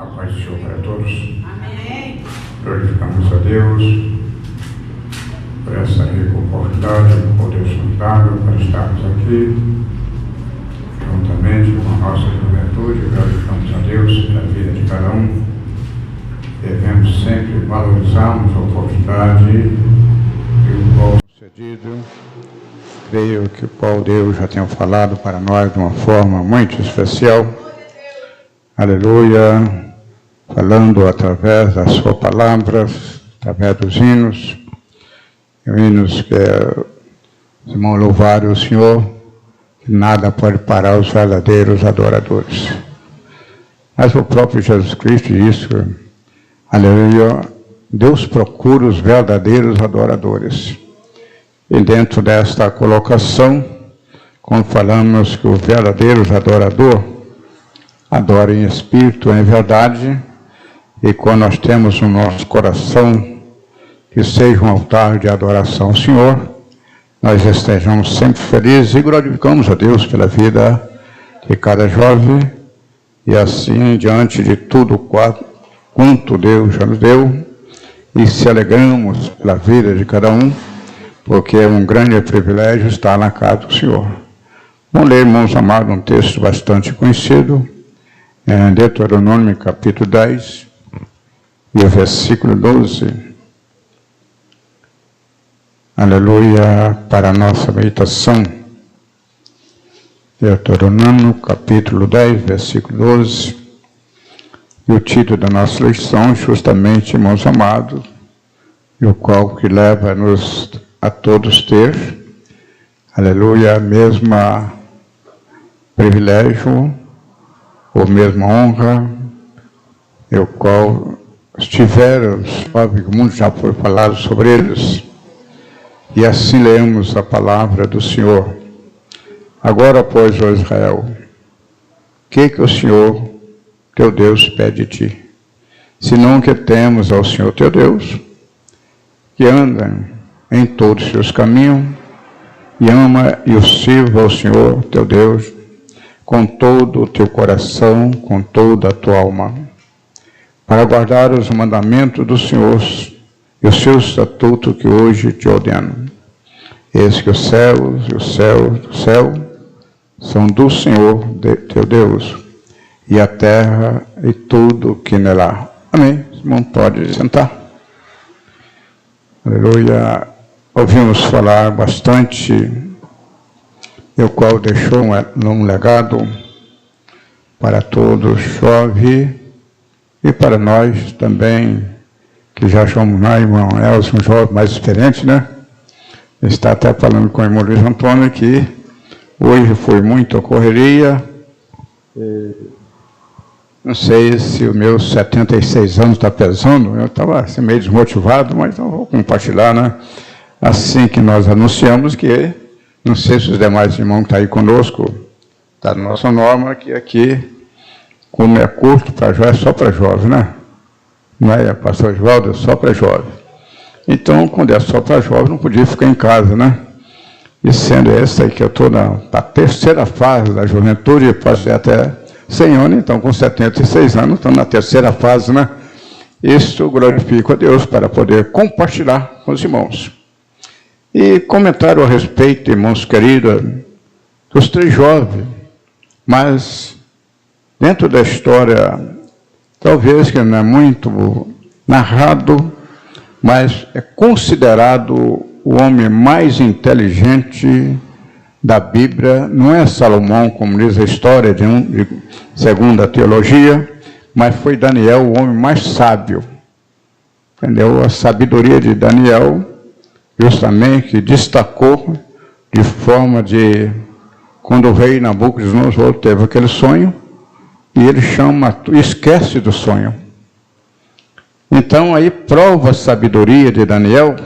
A paz do Senhor para todos. Amém. Glorificamos a Deus por essa rica oportunidade que o Deus nos dá para estarmos aqui juntamente com a nossa juventude. Glorificamos a Deus pela vida de cada um. Devemos sempre valorizarmos a oportunidade que o qual concedido. Creio que o qual Deus já tem falado para nós de uma forma muito especial. Aleluia. Falando através da sua palavra, através dos hinos que os irmãos louvarem o Senhor, que nada pode parar os verdadeiros adoradores. Mas o próprio Jesus Cristo disse, aleluia, Deus procura os verdadeiros adoradores. E dentro desta colocação, quando falamos que o verdadeiro adorador adora em espírito, em verdade, e quando nós temos no nosso coração que seja um altar de adoração ao Senhor, nós estejamos sempre felizes e glorificamos a Deus pela vida de cada jovem, e assim diante de tudo quanto Deus já nos deu, e se alegramos pela vida de cada um, porque é um grande privilégio estar na casa do Senhor. Vamos ler, irmãos amados, um texto bastante conhecido, em Deuteronômio capítulo 10, e o versículo 12. Aleluia, para a nossa meditação. Deuteronômio capítulo 10, versículo 12. E o título da nossa lição, justamente, irmãos amados, e o qual que leva-nos a todos ter, aleluia, a mesma privilégio, ou mesma honra, e o qual estiveram, sabe, o mundo já foi falado sobre eles, e assim lemos a palavra do Senhor. Agora, pois, ó Israel, o que o Senhor, teu Deus, pede de ti? Senão que temos ao Senhor teu Deus, que anda em todos os seus caminhos, e ama e o sirva ao Senhor teu Deus, com todo o teu coração, com toda a tua alma, para guardar os mandamentos do Senhor e o seu estatuto que hoje te ordeno. Eis que os céus e os céus do céu são do Senhor teu Deus, e a terra e tudo que nela há. Amém. Irmão, pode sentar. Aleluia. Ouvimos falar bastante, o qual deixou um legado para todos os jovens e para nós também, que já somos nós, irmão Elson, um jovem mais experiente, né? Está até falando com o irmão Luiz Antônio que hoje foi muita correria. Não sei se os meus 76 anos está pesando, eu estava assim, meio desmotivado, mas eu vou compartilhar, né? Assim que nós anunciamos que, não sei se os demais irmãos que estão aí conosco, está na nossa norma, que aqui, como é curto para jovem, é só para jovem, né? Não é, pastor Oswaldo, é só para jovem. Então, quando é só para jovem, não podia ficar em casa, né? E sendo essa aí que eu estou na terceira fase da juventude, passei até 100 anos, então com 76 anos, estou na terceira fase, né? Isso glorifico a Deus para poder compartilhar com os irmãos. E comentário a respeito, irmãos queridos, dos três jovens, mas dentro da história, talvez que não é muito narrado, mas é considerado o homem mais inteligente da Bíblia. Não é Salomão, como diz a história segundo a teologia, mas foi Daniel o homem mais sábio. Entendeu? A sabedoria de Daniel, justamente, que destacou de forma de, quando o rei Nabucodonosor teve aquele sonho, e ele esquece do sonho. Então, aí prova a sabedoria de Daniel,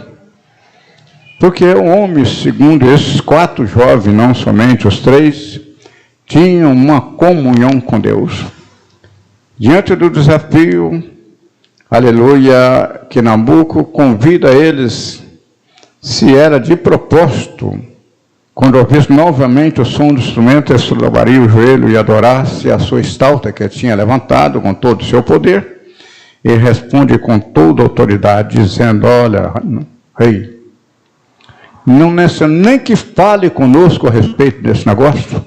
porque o homem, segundo esses quatro jovens, não somente os três, tinham uma comunhão com Deus. Diante do desafio, aleluia, que Nabuco convida eles, se era de propósito, quando ouvisse novamente o som do instrumento, ele se dobraria o joelho e adorasse a sua estalta que tinha levantado com todo o seu poder. Ele responde com toda a autoridade, dizendo: olha, rei, não nem que fale conosco a respeito desse negócio,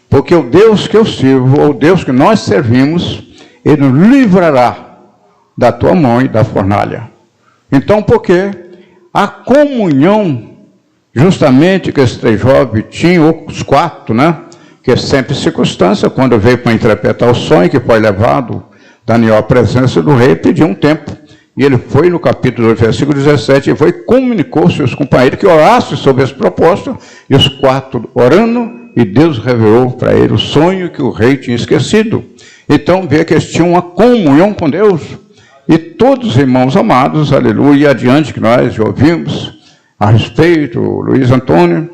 porque o Deus que eu sirvo, ou o Deus que nós servimos, Ele nos livrará da tua mão e da fornalha. Então, por quê? A comunhão, justamente que esses três jovens tinham, os quatro, né? Que é sempre circunstância, quando veio para interpretar o sonho, que foi levado Daniel à presença do rei, pediu um tempo. E ele foi no capítulo 2, versículo 17, e foi e comunicou aos seus companheiros que orassem sobre esse propósito, e os quatro orando, e Deus revelou para ele o sonho que o rei tinha esquecido. Então, vê que eles tinham uma comunhão com Deus. E todos os irmãos amados, aleluia, adiante que nós ouvimos a respeito, Luiz Antônio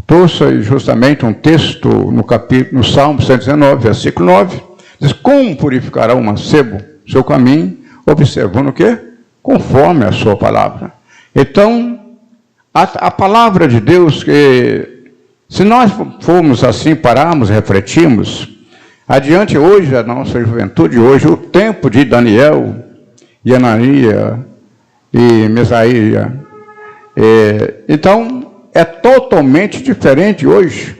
trouxe justamente um texto no Salmo 119, versículo 9, diz: como purificará o mancebo seu caminho, observando o quê? Conforme a sua palavra. Então, a palavra de Deus, que se nós formos assim, pararmos, refletirmos, adiante hoje, a nossa juventude hoje, o tempo de Daniel e Anania e Mesaías, então, é totalmente diferente hoje.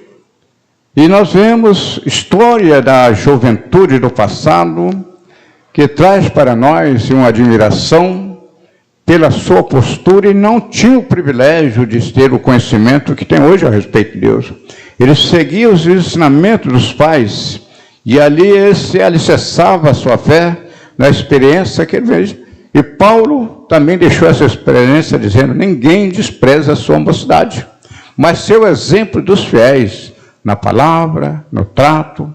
E nós vemos história da juventude do passado, que traz para nós uma admiração pela sua postura, e não tinha o privilégio de ter o conhecimento que tem hoje a respeito de Deus. Ele seguia os ensinamentos dos pais, e ali ele se alicerçava a sua fé na experiência que ele fez. E Paulo também deixou essa experiência dizendo: ninguém despreza a sua mocidade, mas seu exemplo dos fiéis, na palavra, no trato,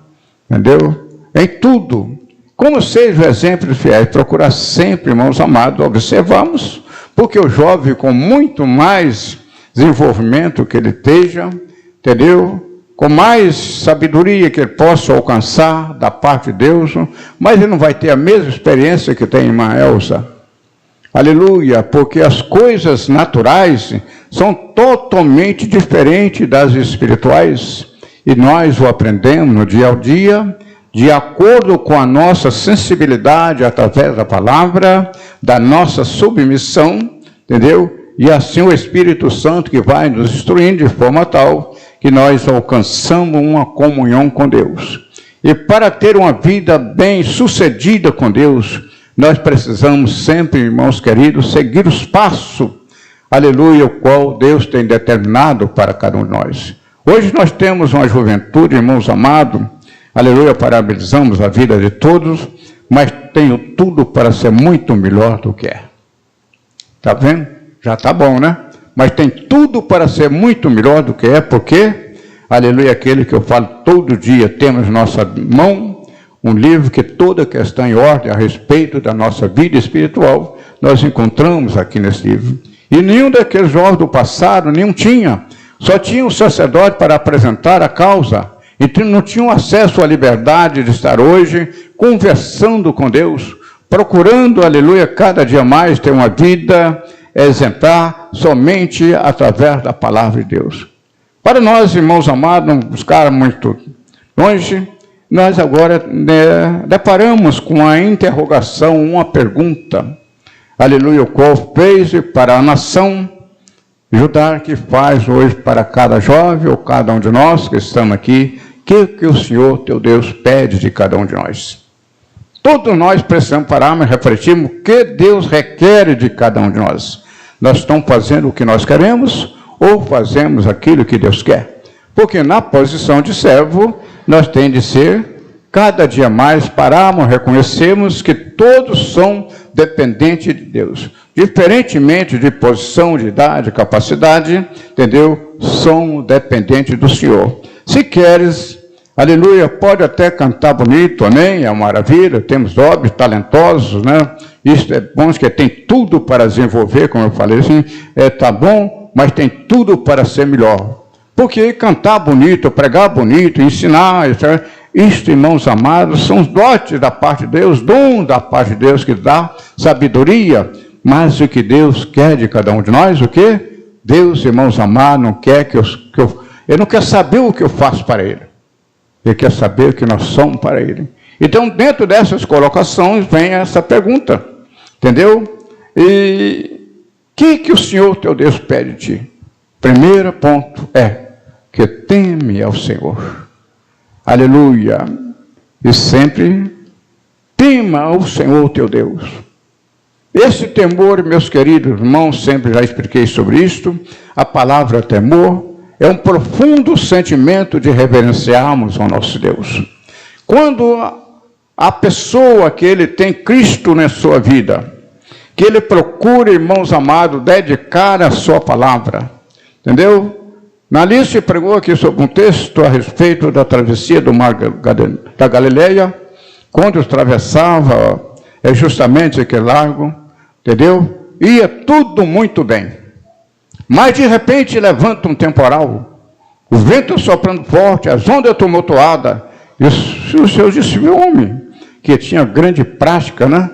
entendeu? Em tudo. Como seja o exemplo dos fiéis, procurar sempre, irmãos amados, observamos, porque o jovem com muito mais desenvolvimento que ele esteja, entendeu? Com mais sabedoria que ele possa alcançar da parte de Deus, mas ele não vai ter a mesma experiência que tem a irmã Elza. Aleluia, porque as coisas naturais são totalmente diferentes das espirituais, e nós o aprendemos no dia ao dia, de acordo com a nossa sensibilidade através da palavra, da nossa submissão, entendeu? E assim o Espírito Santo que vai nos instruindo de forma tal que nós alcançamos uma comunhão com Deus. E para ter uma vida bem sucedida com Deus, nós precisamos sempre, irmãos queridos, seguir os passos, aleluia, o qual Deus tem determinado para cada um de nós. Hoje nós temos uma juventude, irmãos amados, aleluia, parabenizamos a vida de todos, mas tenho tudo para ser muito melhor do que é. Está vendo? Já está bom, né? Mas tem tudo para ser muito melhor do que é, porque, aleluia, aquele que eu falo todo dia, temos em nossa mão um livro que toda questão em ordem a respeito da nossa vida espiritual, nós encontramos aqui nesse livro. E nenhum daqueles jovens do passado, nenhum tinha. Só tinha o sacerdote para apresentar a causa. E não tinham acesso à liberdade de estar hoje conversando com Deus, procurando, aleluia, cada dia mais ter uma vida exemplar somente através da palavra de Deus. Para nós, irmãos amados, não buscar muito longe, nós agora deparamos com a interrogação, uma pergunta, aleluia, o qual fez para a nação Judá, que faz hoje para cada jovem ou cada um de nós que estamos aqui, que o Senhor, teu Deus, pede de cada um de nós. Todos nós precisamos parar e refletirmos o que Deus requer de cada um de nós. Nós estamos fazendo o que nós queremos ou fazemos aquilo que Deus quer? Porque na posição de servo, nós temos de ser, cada dia mais, pararmos, reconhecermos que todos são dependentes de Deus. Diferentemente de posição, de idade, capacidade, entendeu? São dependentes do Senhor. Se queres, aleluia, pode até cantar bonito, amém? É uma maravilha, temos jovens talentosos, né? Isso é bom, que tem tudo para desenvolver, como eu falei assim, tá bom, mas tem tudo para ser melhor. Porque cantar bonito, pregar bonito, ensinar, isto, irmãos amados, são os dotes da parte de Deus, dom da parte de Deus que dá sabedoria, mas o que Deus quer de cada um de nós, o quê? Deus, irmãos amados, não quer que Ele não quer saber o que eu faço para ele. Ele quer saber o que nós somos para ele. Então, dentro dessas colocações, vem essa pergunta. Entendeu? E o que o Senhor teu Deus pede de ti? Primeiro ponto é que teme ao Senhor. Aleluia. E sempre tema ao Senhor teu Deus. Esse temor, meus queridos irmãos, sempre já expliquei sobre isto, a palavra temor é um profundo sentimento de reverenciarmos ao nosso Deus. Quando a pessoa que ele tem Cristo na sua vida, que ele procura, irmãos amados, dedicar a sua palavra, entendeu? Nalice pregou aqui sobre um texto a respeito da travessia do mar da Galileia, quando atravessava justamente aquele lago, entendeu? Ia tudo muito bem. Mas de repente levanta um temporal, o vento soprando forte, as ondas tumultuadas, e os seus discípulos, homem, que tinha grande prática, né?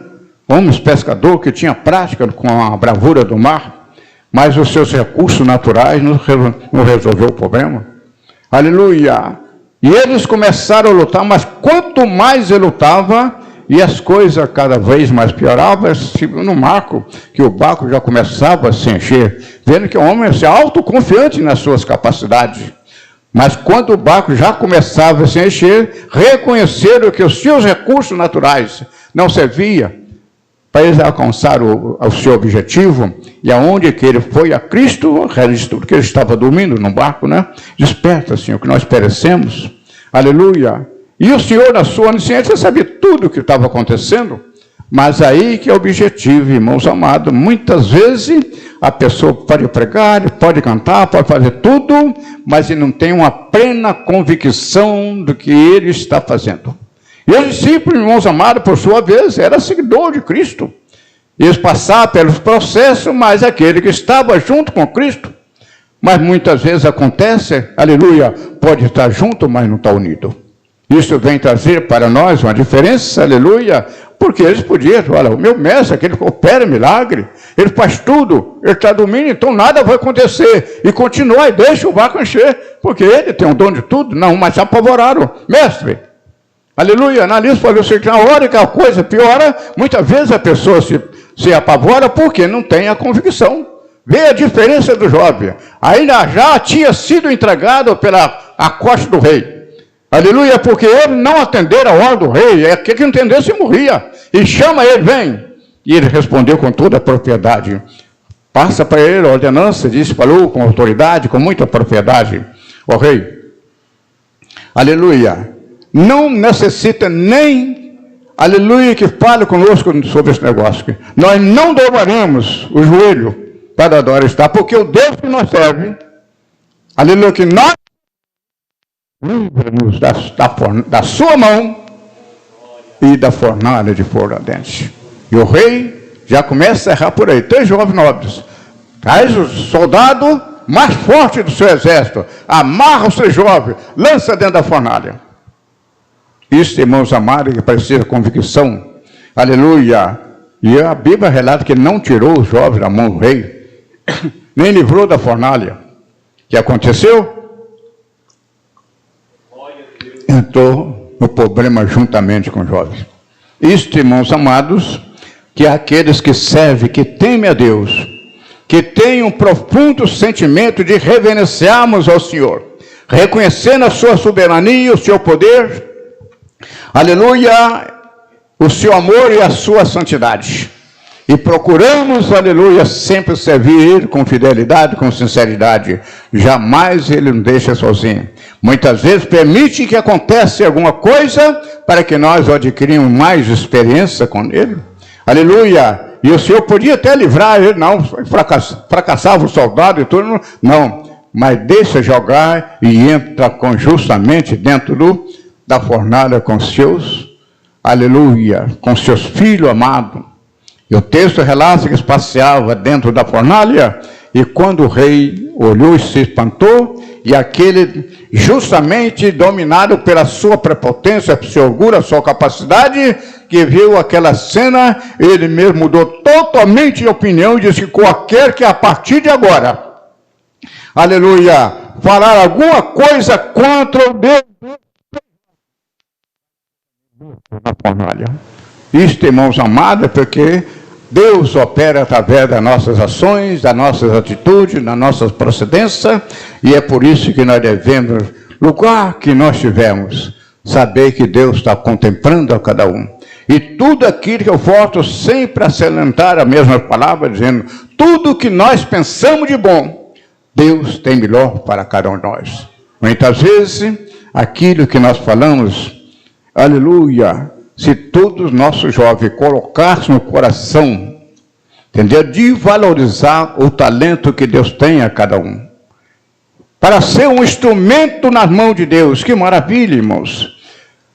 Homens pescador que tinha prática com a bravura do mar, mas os seus recursos naturais não resolveu o problema. Aleluia! E eles começaram a lutar, mas quanto mais ele lutava, e as coisas cada vez mais pioravam, no marco, que o barco já começava a se encher, vendo que o homem era autoconfiante nas suas capacidades. Mas quando o barco já começava a se encher, reconheceram que os seus recursos naturais não serviam para eles alcançar o seu objetivo, e aonde que ele foi a Cristo, porque ele estava dormindo no barco, né? Desperta, Senhor, que nós perecemos. Aleluia! E o Senhor, na sua onisciência, sabia tudo o que estava acontecendo, mas aí que é o objetivo, irmãos amados. Muitas vezes a pessoa pode pregar, pode cantar, pode fazer tudo, mas ele não tem uma plena convicção do que ele está fazendo. E os discípulos, irmãos amados, por sua vez, eram seguidores de Cristo. Eles passavam pelos processos, mas aquele que estava junto com Cristo. Mas muitas vezes acontece, aleluia, pode estar junto, mas não está unido. Isso vem trazer para nós uma diferença, aleluia, porque eles podiam, olha, o meu mestre, aquele que opera milagre, ele faz tudo, ele está dormindo, então nada vai acontecer. E continua e deixa o barco encher, porque ele tem o dom de tudo. Não, mas se apavoraram, mestre. Aleluia, Analisa falou assim, que na hora que a coisa piora, muitas vezes a pessoa se apavora porque não tem a convicção. Vê a diferença do jovem. Ainda já tinha sido entregado pela a costa do rei. Aleluia, porque ele não atendeu a ordem do rei. É que entendesse morria. E chama ele, vem. E ele respondeu com toda a propriedade. Passa para ele a ordenança, disse, falou com autoridade, com muita propriedade. Ó rei, aleluia, não necessita nem, aleluia, que fale conosco sobre esse negócio. Nós não dobraremos o joelho para adorar estar, porque o Deus que nós serve, aleluia, que nós livra-nos da sua mão e da fornalha de fogo ardente. E o rei já começa a errar por aí. 3 jovens nobres. Traz o soldado mais forte do seu exército. Amarra os 3 jovens. Lança dentro da fornalha. Isso, irmãos amados, que precisa convicção. Aleluia. E a Bíblia relata que ele não tirou os jovens da mão do rei. Nem livrou da fornalha. O que aconteceu? Entrou no problema juntamente com os jovens. Isto, irmãos amados, que aqueles que servem, que temem a Deus, que têm um profundo sentimento de reverenciarmos ao Senhor, reconhecendo a sua soberania, o seu poder, aleluia, o seu amor e a sua santidade. E procuramos, aleluia, sempre servir Ele com fidelidade, com sinceridade. Jamais Ele nos deixa sozinho. Muitas vezes permite que aconteça alguma coisa para que nós adquirimos mais experiência com Ele. Aleluia. E o Senhor podia até livrar Ele, não, fracassava o soldado e tudo, não. Mas deixa jogar e entra justamente dentro da fornalha com seus, aleluia, com seus filhos amados. E o texto relata que eles passeavam dentro da fornalha, e quando o rei olhou e se espantou, e aquele, justamente dominado pela sua prepotência, seu orgulho, sua capacidade, que viu aquela cena, ele mesmo mudou totalmente de opinião e disse que qualquer que a partir de agora, aleluia, falar alguma coisa contra o Deus na fornalha. Isto, irmãos amados, é porque Deus opera através das nossas ações, das nossas atitudes, da nossa procedência, e é por isso que nós devemos, lugar que nós tivermos, saber que Deus está contemplando a cada um. E tudo aquilo que eu volto sempre a salientar a mesma palavra, dizendo, tudo que nós pensamos de bom, Deus tem melhor para cada um de nós. Muitas vezes, aquilo que nós falamos, aleluia, se todos os nossos jovens colocassem no coração, entendeu? De valorizar o talento que Deus tem a cada um, para ser um instrumento nas mãos de Deus. Que maravilha, irmãos.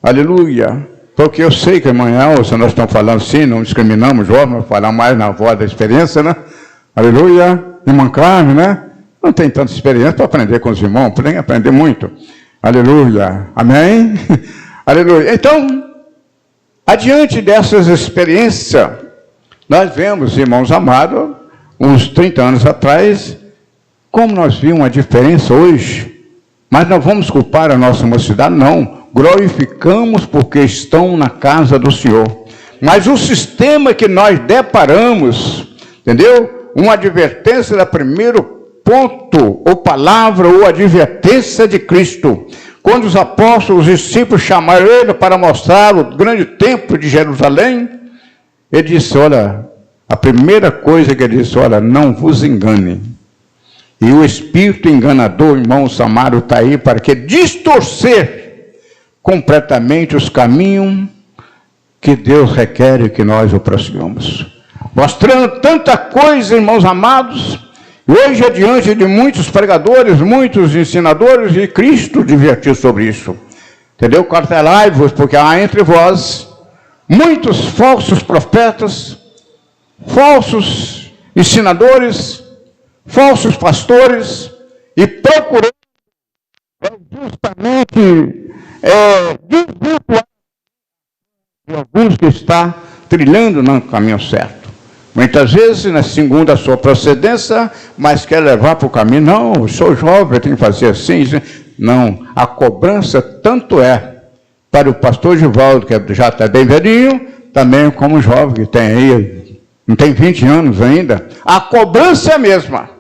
Aleluia. Porque eu sei que amanhã, se nós estamos falando assim, não discriminamos jovens, vamos falar mais na voz da experiência, né? Aleluia. Irmã Carmen, né? Não tem tanta experiência para aprender com os irmãos, tem que aprender muito. Aleluia. Amém? Aleluia. Então, adiante dessas experiências, nós vemos, irmãos amados, uns 30 anos atrás, como nós vimos a diferença hoje. Mas não vamos culpar a nossa mocidade, não. Glorificamos porque estão na casa do Senhor. Mas o sistema que nós deparamos, entendeu? Uma advertência da primeiro ponto, ou palavra, ou advertência de Cristo. Quando os apóstolos, os discípulos chamaram ele para mostrar o grande templo de Jerusalém, ele disse, olha, a primeira coisa que ele disse, olha, não vos engane. E o espírito enganador, irmãos amados, está aí para que distorcer completamente os caminhos que Deus requer que nós o prossigamos. Mostrando tanta coisa, irmãos amados, hoje é diante de muitos pregadores, muitos ensinadores, e Cristo divertiu sobre isso. Entendeu? Cartelai-vos, porque há entre vós muitos falsos profetas, falsos ensinadores, falsos pastores, e procurando justamente desvirtuar de alguns que está trilhando no caminho certo. Muitas vezes, na segunda sua procedência, mas quer levar para o caminho, não, eu sou jovem, eu tenho que fazer assim. Não, a cobrança tanto é para o pastor Givaldo, que já está bem velhinho, também como jovem, que tem aí, não tem 20 anos ainda, a cobrança é a mesma.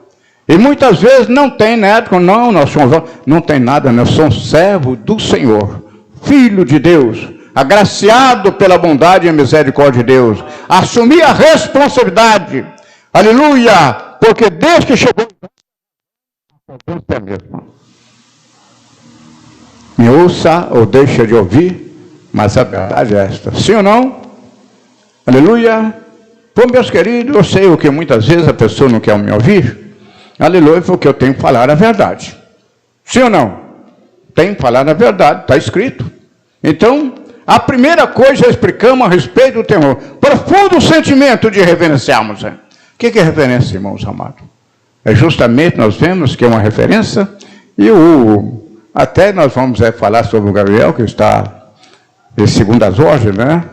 E muitas vezes não tem, né? Não, nós somos, não tem nada, nós somos servo do Senhor, filho de Deus, agraciado pela bondade e a misericórdia de Deus, assumir a responsabilidade, aleluia, porque desde que chegou, a cobrança é a mesma. Me ouça ou deixa de ouvir, mas a verdade é esta, sim ou não? Aleluia. Bom, meus queridos, eu sei o que muitas vezes a pessoa não quer me ouvir, aleluia, porque eu tenho que falar a verdade. Sim ou não? Tenho que falar a verdade, está escrito. Então, a primeira coisa explicamos a respeito do temor. Profundo sentimento de reverenciarmos. O que é reverência, irmãos amados? É justamente, nós vemos que é uma referência, e até nós vamos falar sobre o Gabriel, que está segundo as ordens, né?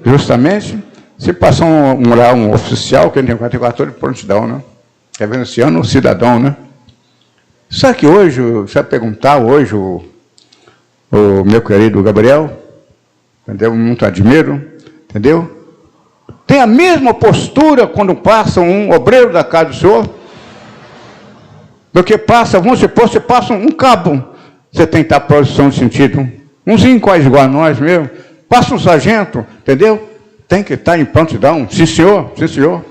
Justamente, se passar um oficial, que tem 44 de prontidão, né? Reverenciando um cidadão, né? Sabe que hoje, se eu perguntar hoje, o meu querido Gabriel, entendeu? Muito admiro, entendeu? Tem a mesma postura quando passa um obreiro da casa do Senhor, do que passa, vamos supor, você passa um cabo, você tem que estar em posição de sentido, umzinho quase igual a nós mesmo, passa um sargento, entendeu? Tem que estar em prontidão, sim senhor, sim senhor.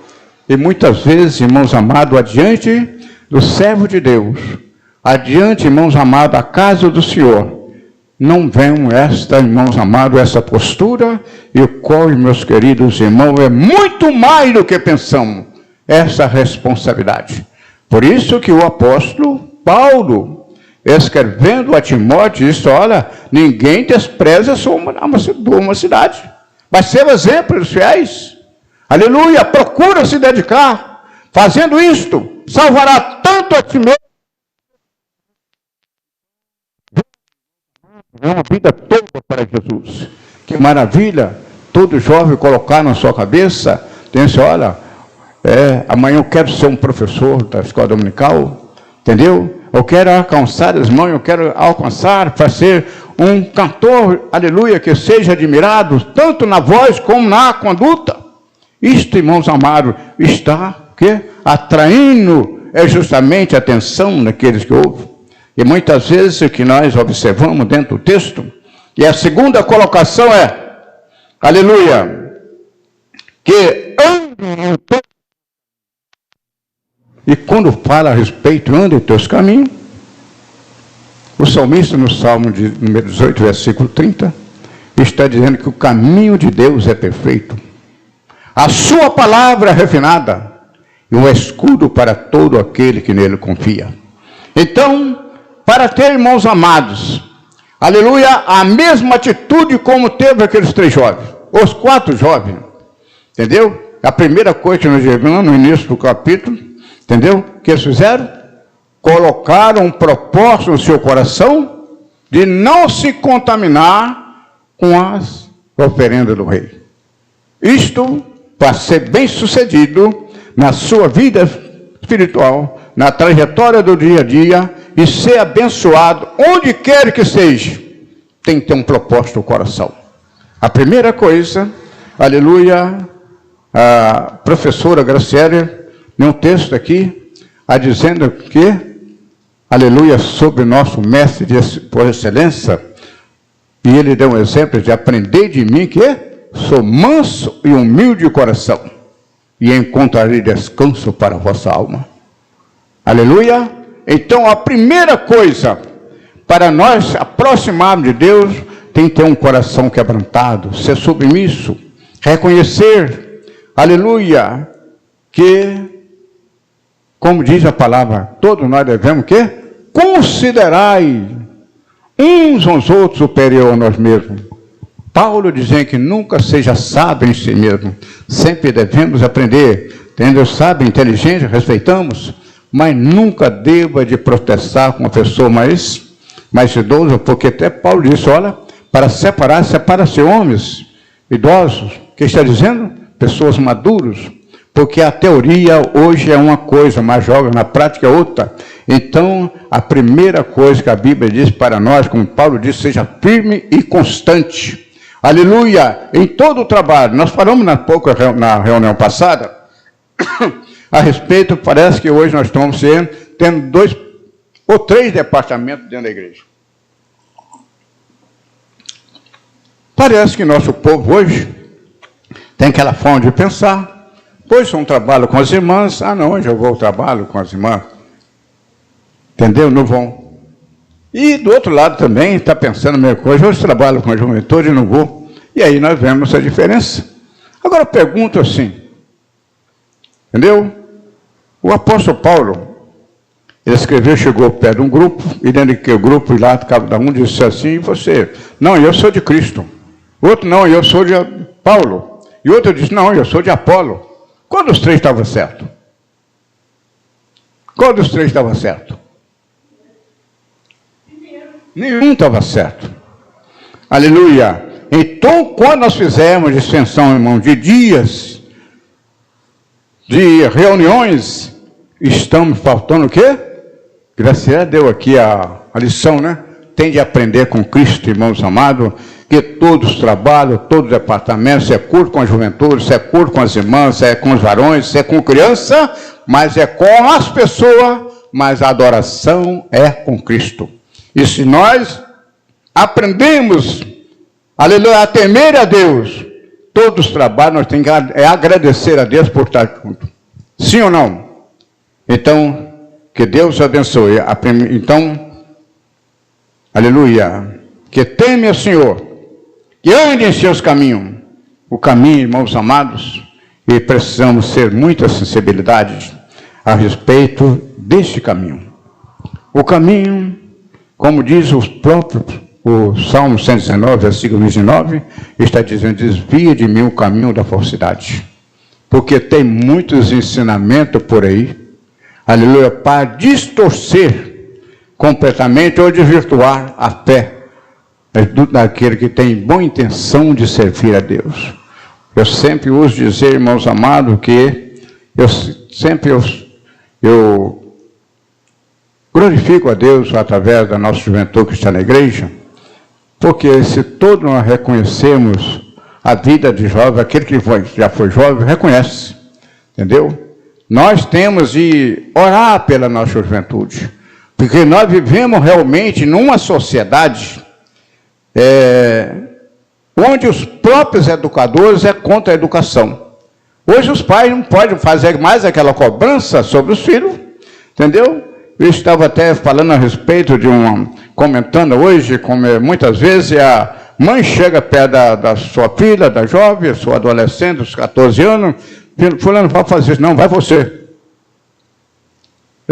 E muitas vezes, irmãos amados, adiante do servo de Deus, adiante, irmãos amados, a casa do Senhor, não vemos esta, irmãos amados, essa postura, e o qual, meus queridos irmãos, é muito mais do que pensamos, essa responsabilidade. Por isso que o apóstolo Paulo, escrevendo a Timóteo, disse, olha, ninguém despreza a sua mocidade, mas ser o exemplo dos fiéis. Aleluia, procura se dedicar, fazendo isto, salvará tanto a ti mesmo, uma vida toda para Jesus. Que maravilha, todo jovem colocar na sua cabeça, pense, olha, amanhã eu quero ser um professor da escola dominical, Entendeu? Eu quero alcançar as mãos, eu quero alcançar para ser um cantor, aleluia, que seja admirado, tanto na voz como na conduta. Isto, irmãos amados, está atraindo justamente a atenção daqueles que ouvem. E muitas vezes o que nós observamos dentro do texto, e a segunda colocação é, aleluia, que e quando fala a respeito, anda em teus caminhos, o salmista no Salmo de número 18, versículo 30, está dizendo que o caminho de Deus é perfeito. A sua palavra é refinada e um escudo para todo aquele que nele confia. Então, para ter, irmãos amados, aleluia, a mesma atitude como teve aqueles 3 jovens, os 4 jovens, entendeu? A primeira coisa que nós vimos no início do capítulo, entendeu? O que eles fizeram? Colocaram um propósito no seu coração de não se contaminar com as oferendas do rei. Isto para ser bem sucedido na sua vida espiritual, na trajetória do dia a dia e ser abençoado onde quer que seja, tem que ter um propósito no coração. A primeira coisa, aleluia, a professora Graciele, num texto aqui, dizendo que, aleluia, sobre nosso mestre por excelência, e ele deu um exemplo de aprender de mim que sou manso e humilde de coração, e encontrarei descanso para a vossa alma. Aleluia! Então, a primeira coisa, para nós aproximarmos de Deus, tem que ter um coração quebrantado, ser submisso, reconhecer, aleluia, que, como diz a palavra, todos nós devemos que considerai uns aos outros superior a nós mesmos. Paulo dizendo que nunca seja sábio em si mesmo, sempre devemos aprender, tendo sábio, inteligente, respeitamos, mas nunca deva de protestar com uma pessoa mais idosa, porque até Paulo disse, olha, para separar, separa-se homens idosos, que está dizendo? Pessoas maduras, porque a teoria hoje é uma coisa, mas joga na prática é outra. Então, a primeira coisa que a Bíblia diz para nós, como Paulo disse, seja firme e constante. Aleluia! Em todo o trabalho, nós falamos na reunião passada, a respeito, parece que hoje nós estamos tendo 2 ou 3 departamentos dentro da igreja. Parece que nosso povo hoje tem aquela forma de pensar, pois eu trabalho com as irmãs, não, hoje eu vou ao trabalho com as irmãs, entendeu? Não vão. E do outro lado também está pensando a mesma coisa, hoje eu trabalho com a juventude e não vou. E aí nós vemos essa diferença. Agora eu pergunto assim, entendeu? O apóstolo Paulo, ele escreveu, chegou perto de um grupo, e dentro daquele grupo, e lá cada um disse assim, e você? Não, eu sou de Cristo. Outro, não, eu sou de Paulo. E outro disse, não, eu sou de Apolo. Qual dos 3 estava certo? Qual dos 3 estava certo? Nenhum estava certo. Aleluia. Então, quando nós fizermos distinção, irmão, de dias, de reuniões, estamos faltando o quê? Graciela deu aqui a lição, né? Tem de aprender com Cristo, irmãos amados, que todos trabalham, todos os departamentos, se é curto com a juventude, se é curto com as irmãs, se é com os varões, se é com criança, mas é com as pessoas, mas a adoração é com Cristo. E se nós aprendemos, aleluia, a temer a Deus, todos os trabalhos nós temos que agradecer a Deus por estar junto. Sim ou não? Então, que Deus abençoe. Então, aleluia, que teme ao Senhor, que ande em seus caminhos. O caminho, irmãos amados, e precisamos ter muita sensibilidade a respeito deste caminho. O caminho, como diz o Salmo 119, versículo 29, está dizendo, desvia de mim o caminho da falsidade. Porque tem muitos ensinamentos por aí, aleluia, para distorcer completamente ou desvirtuar a fé daquele que tem boa intenção de servir a Deus. Eu sempre uso dizer, irmãos amados, que eu glorifico a Deus através da nossa juventude que está na igreja, porque se todos nós reconhecemos a vida de jovem, aquele que já foi jovem, reconhece, entendeu? Nós temos de orar pela nossa juventude, porque nós vivemos realmente numa sociedade onde os próprios educadores é contra a educação. Hoje os pais não podem fazer mais aquela cobrança sobre os filhos, entendeu? Eu estava até falando a respeito de comentando hoje, como muitas vezes a mãe chega perto da sua filha, da jovem, sua adolescente, dos 14 anos, fulano, vai fazer isso, não, vai você.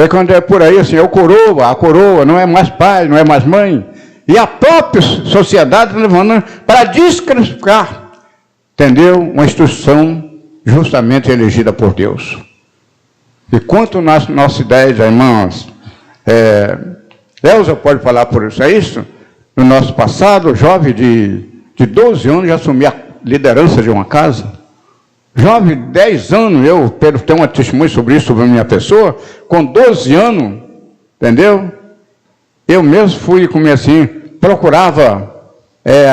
Quando é por aí, assim, a coroa, não é mais pai, não é mais mãe. E a própria sociedade levando para desclassificar, entendeu? Uma instrução justamente elegida por Deus. E quanto nossa ideia, irmãos, Elza pode falar por isso, no nosso passado, jovem de 12 anos já assumia a liderança de uma casa. Jovem de 10 anos, eu tenho uma testemunha sobre isso, sobre a minha pessoa, com 12 anos, entendeu? Eu mesmo fui, como assim, procurava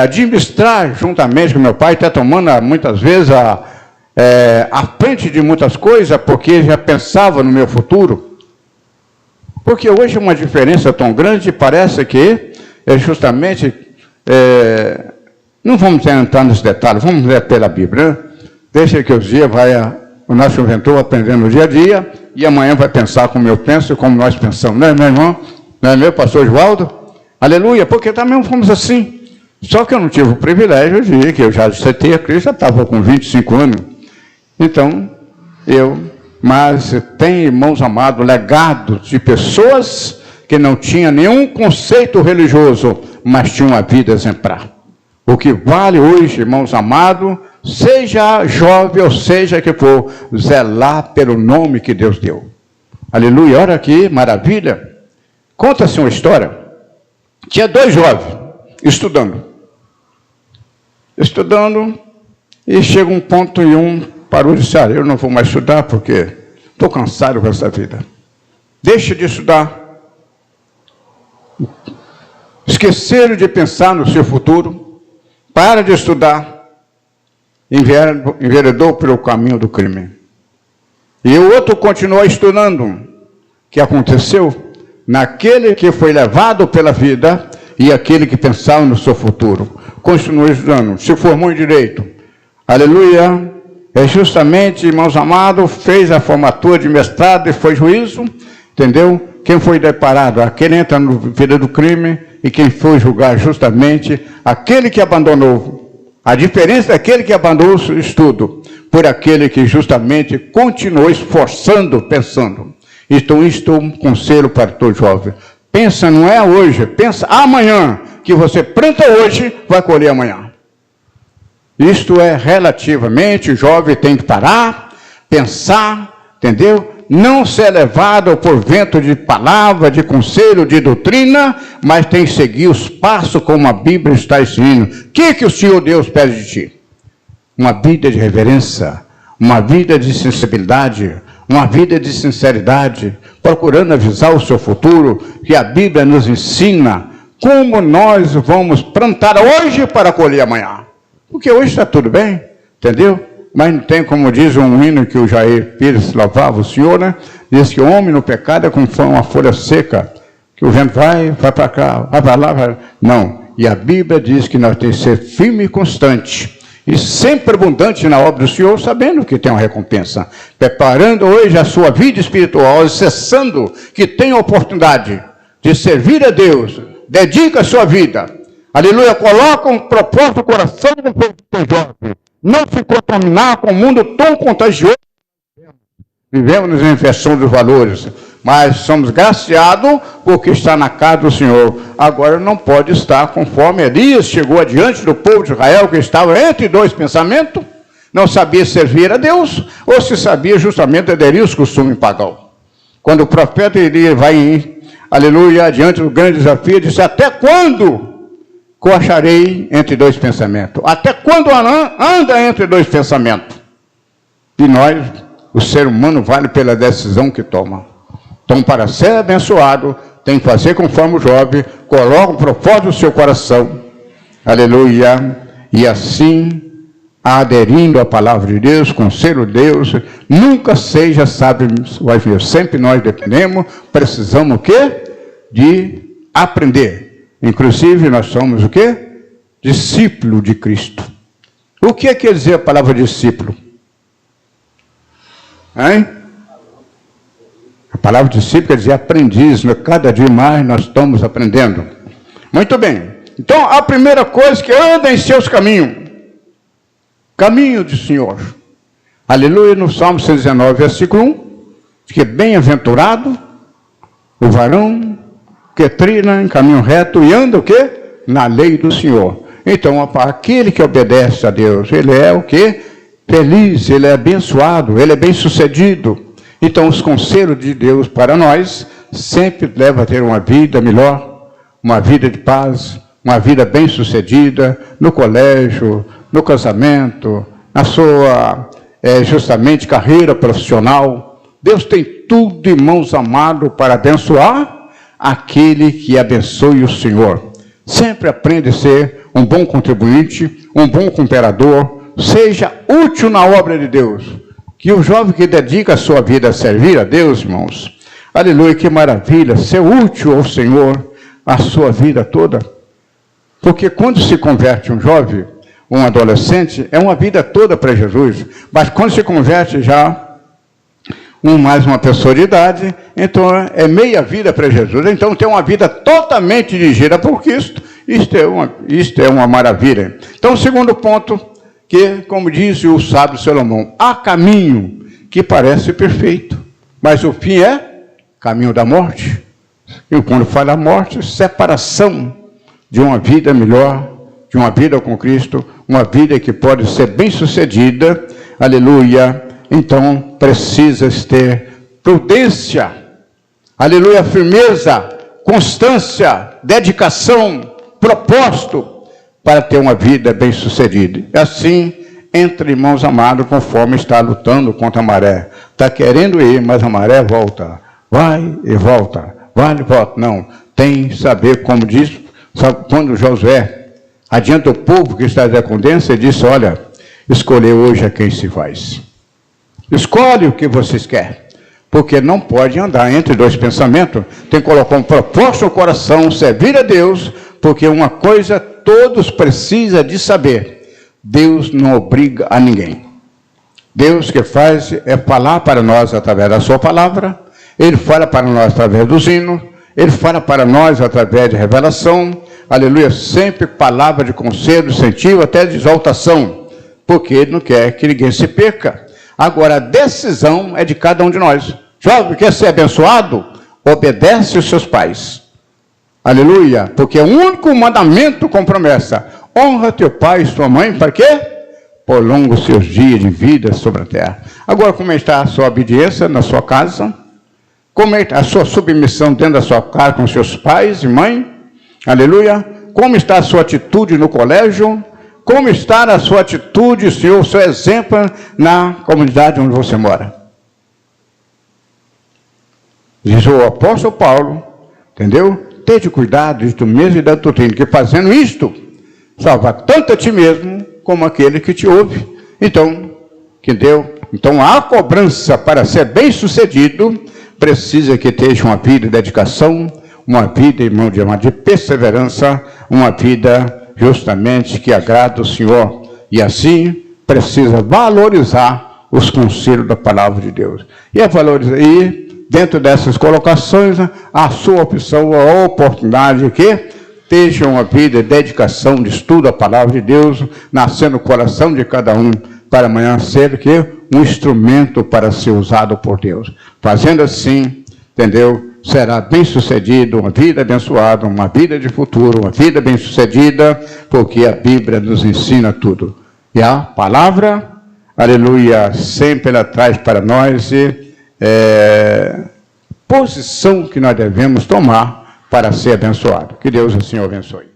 administrar juntamente com meu pai, até tomando muitas vezes à frente de muitas coisas, porque já pensava no meu futuro. Porque hoje uma diferença tão grande, parece que justamente, não vamos entrar nesse detalhe, vamos ler pela Bíblia, né? Deixa que os dias o nosso juventude aprendendo no dia a dia, e amanhã vai pensar como eu penso e como nós pensamos, não é, meu irmão? Não é meu, pastor Oswaldo? Aleluia, porque também fomos assim. Só que eu não tive o privilégio de que eu já aceitei a Cristo, já estava com 25 anos. Então, mas tem, irmãos amados, legados de pessoas que não tinham nenhum conceito religioso, mas tinham uma vida exemplar. O que vale hoje, irmãos amados, seja jovem ou seja que for, zelar pelo nome que Deus deu. Aleluia, olha aqui, maravilha. Conta-se uma história. Tinha 2 jovens estudando, e chega um ponto e um parou e disse, eu não vou mais estudar porque estou cansado com essa vida. Deixa de estudar. Esqueceram de pensar no seu futuro, para de estudar, enveredou pelo caminho do crime. E o outro continuou estudando. O que aconteceu? Naquele que foi levado pela vida e aquele que pensava no seu futuro. Continuou estudando, se formou em direito. Aleluia. Justamente, irmãos amados, fez a formatura de mestrado e foi juízo, entendeu? Quem foi deparado? Aquele entra na vida do crime e quem foi julgar justamente aquele que abandonou. A diferença daquele que abandonou o estudo por aquele que justamente continuou esforçando, pensando. Então, isto é um conselho para todo jovem. Pensa, não é hoje, pensa amanhã, que você planta hoje, vai colher amanhã. Isto é relativamente, o jovem tem que parar, pensar, entendeu? Não ser levado por vento de palavra, de conselho, de doutrina, mas tem que seguir os passos como a Bíblia está ensinando. O que o Senhor Deus pede de ti? Uma vida de reverência, uma vida de sensibilidade, uma vida de sinceridade, procurando avisar o seu futuro, que a Bíblia nos ensina como nós vamos plantar hoje para colher amanhã. Porque hoje está tudo bem, entendeu? Mas não tem, como diz um hino que o Jair Pires louvava o Senhor, né? Diz que o homem no pecado é como uma folha seca, que o vento vai para cá, vai para lá, vai... Não, e a Bíblia diz que nós temos que ser firme e constante, e sempre abundante na obra do Senhor, sabendo que tem uma recompensa, preparando hoje a sua vida espiritual, cessando que tem a oportunidade de servir a Deus, dedica a sua vida, aleluia, coloca um propósito no coração do teu jovem, não se contaminar com o mundo tão contagioso. Vivemos em inversão dos valores, mas somos graciados porque está na casa do Senhor. Agora não pode estar conforme Elias chegou adiante do povo de Israel, que estava entre 2 pensamentos, não sabia servir a Deus, ou se sabia justamente aderir aos costumes pagãos. Quando o profeta Elias vai, aleluia, adiante do grande desafio, disse, até quando coacharei entre 2 pensamentos? Até quando anda entre 2 pensamentos? E nós, o ser humano, vale pela decisão que toma. Então, para ser abençoado, tem que fazer conforme o jovem, coloca um propósito no seu coração, aleluia, e assim, aderindo à palavra de Deus, conselho de Deus, nunca seja sábio, sempre nós dependemos, precisamos o quê? De aprender. Inclusive, nós somos o quê? Discípulo de Cristo. O que quer dizer a palavra discípulo? Hein? A palavra discípulo quer dizer aprendiz, né? Cada dia mais nós estamos aprendendo. Muito bem. Então, a primeira coisa que anda em seus caminhos. Caminho do Senhor. Aleluia, no Salmo 119, versículo 1, diz que bem-aventurado o varão que trilha em caminho reto e anda o quê? Na lei do Senhor. Então, aquele que obedece a Deus, ele é o quê? Feliz, ele é abençoado, ele é bem-sucedido. Então, os conselhos de Deus para nós sempre levam a ter uma vida melhor, uma vida de paz, uma vida bem-sucedida no colégio, no casamento, na sua, justamente, carreira profissional. Deus tem tudo em mãos amadas para abençoar aquele que abençoe o Senhor. Sempre aprende a ser um bom contribuinte, um bom cooperador, seja útil na obra de Deus. Que o jovem que dedica a sua vida a servir a Deus, irmãos, aleluia, que maravilha, ser útil ao Senhor a sua vida toda. Porque quando se converte um jovem, um adolescente, é uma vida toda para Jesus. Mas quando se converte já mais uma pessoa de idade, então é meia vida para Jesus. Então tem uma vida totalmente dirigida por Cristo. Isto é uma maravilha. Então, o segundo ponto, que, como diz o sábio Salomão, há caminho que parece perfeito, mas o fim é caminho da morte. E quando fala morte, separação de uma vida melhor, de uma vida com Cristo, uma vida que pode ser bem-sucedida, aleluia. Então, precisa ter prudência, aleluia, firmeza, constância, dedicação, propósito, para ter uma vida bem-sucedida. E assim, entre irmãos amados, conforme está lutando contra a maré. Está querendo ir, mas a maré volta. Vai e volta, vai e volta. Não, tem que saber, como diz, sabe, quando Josué adianta o povo que está em decadência, ele disse, olha, escolher hoje a quem se faz. Escolhe o que vocês querem, porque não pode andar entre dois pensamentos. Tem que colocar um propósito no coração, servir a Deus, porque uma coisa todos precisam de saber, Deus não obriga a ninguém. Deus que faz é falar para nós através da sua palavra, Ele fala para nós através dos hinos, Ele fala para nós através de revelação, aleluia, sempre palavra de conselho, incentivo, até de exaltação, porque Ele não quer que ninguém se perca. Agora, a decisão é de cada um de nós. Jovem, quer ser abençoado? Obedece os seus pais. Aleluia, porque é o único mandamento com promessa. Honra teu pai e sua mãe, para quê? Prolonga os seus dias de vida sobre a terra. Agora, como está a sua obediência na sua casa? Como é a sua submissão dentro da sua casa com seus pais e mãe? Aleluia. Como está a sua atitude no colégio? Como está a sua atitude, Senhor, o seu exemplo na comunidade onde você mora? Diz o apóstolo Paulo, entendeu? Tende cuidado de tu mesmo e da doutrina, que fazendo isto, salva tanto a ti mesmo, como aquele que te ouve. Então, então a cobrança para ser bem-sucedido, precisa que tenha uma vida de dedicação, uma vida, irmão, de perseverança, uma vida justamente que agrada o Senhor. E assim, precisa valorizar os conselhos da palavra de Deus. E dentro dessas colocações, a sua opção, a oportunidade que esteja uma vida de dedicação, de estudo à palavra de Deus, nascendo no coração de cada um, para amanhã ser que um instrumento para ser usado por Deus. Fazendo assim, entendeu? Será bem-sucedido, uma vida abençoada, uma vida de futuro, uma vida bem-sucedida, porque a Bíblia nos ensina tudo. E a palavra, aleluia, sempre ela traz para nós posição que nós devemos tomar para ser abençoado. Que Deus assim o abençoe.